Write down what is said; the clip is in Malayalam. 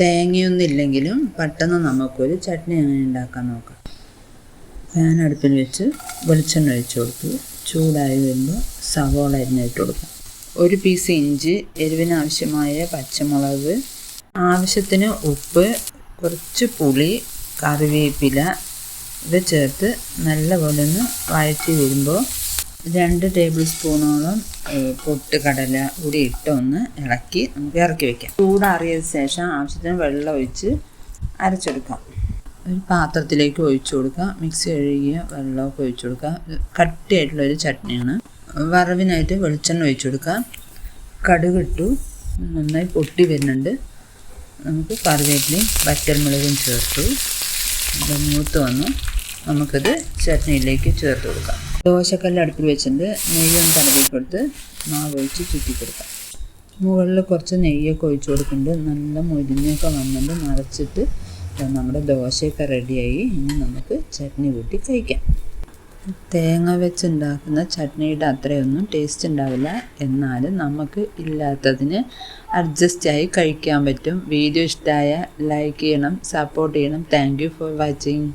തേങ്ങയൊന്നും ഇല്ലെങ്കിലും പെട്ടെന്ന് നമുക്കൊരു ചട്നി എങ്ങനെ ഉണ്ടാക്കാൻ നോക്കാം. പാൻ അടുപ്പിൽ വെച്ച് വെളിച്ചെണ്ണ ഒഴിച്ച് കൊടുത്തു. ചൂടായി വരുമ്പോൾ സവോള അരിഞ്ഞിട്ട് കൊടുക്കാം. ഒരു പീസ് ഇഞ്ചി, എരിവിന് ആവശ്യമായ പച്ചമുളക്, ആവശ്യത്തിന് ഉപ്പ്, കുറച്ച് പുളി, കറിവേപ്പില ഇവ ചേർത്ത് നല്ലപോലെ ഒന്ന് വഴറ്റി വരുമ്പോൾ 2 ടേബിൾ സ്പൂണോളം പൊട്ടുകടല കൂടി ഇട്ട് ഒന്ന് ഇളക്കി നമുക്ക് ഇറക്കി വയ്ക്കാം. ചൂടാറിയതിന് ശേഷം ആവശ്യത്തിന് വെള്ളം ഒഴിച്ച് അരച്ചെടുക്കാം. ഒരു പാത്രത്തിലേക്ക് ഒഴിച്ചു കൊടുക്കുക. മിക്സി കഴുകിയ വെള്ളമൊക്കെ ഒഴിച്ചു കൊടുക്കുക. കട്ടിയായിട്ടുള്ളൊരു ചട്നിയാണ്. വറവിനായിട്ട് വെളിച്ചെണ്ണ ഒഴിച്ചു കൊടുക്കുക. കടുകിട്ടു, നന്നായി പൊട്ടി വരുന്നുണ്ട്. നമുക്ക് കറിവേപ്പിലയും വറ്റൽമുളകും ചേർത്തു. മൂത്ത് വന്നു നമുക്കത് ചട്നിയിലേക്ക് ചേർത്ത് കൊടുക്കാം. ദോശക്കല്ല് അടുപ്പിൽ വെച്ചിട്ട് നെയ്യൊന്ന് തടവി കൊടുത്ത് മാവ് ഒഴിച്ച് ചുറ്റി കൊടുക്കാം. മുകളിൽ കുറച്ച് നെയ്യൊക്കെ ഒഴിച്ച് കൊടുക്കുന്നുണ്ട്. നല്ല മുരിഞ്ഞൊക്കെ വന്നിട്ട് നിറച്ചിട്ട് നമ്മുടെ ദോശയൊക്കെ റെഡിയായി. ഇനി നമുക്ക് ചട്നി കൂട്ടി കഴിക്കാം. തേങ്ങ വെച്ചുണ്ടാക്കുന്ന ചട്നിയുടെ അത്രയൊന്നും ടേസ്റ്റ് ഉണ്ടാവില്ല. എന്നാലും നമുക്ക് ഇല്ലാത്തതിന് അഡ്ജസ്റ്റായി കഴിക്കാൻ പറ്റും. വീഡിയോ ഇഷ്ടമായ ലൈക്ക് ചെയ്യണം, സപ്പോർട്ട് ചെയ്യണം. Thank you for watching.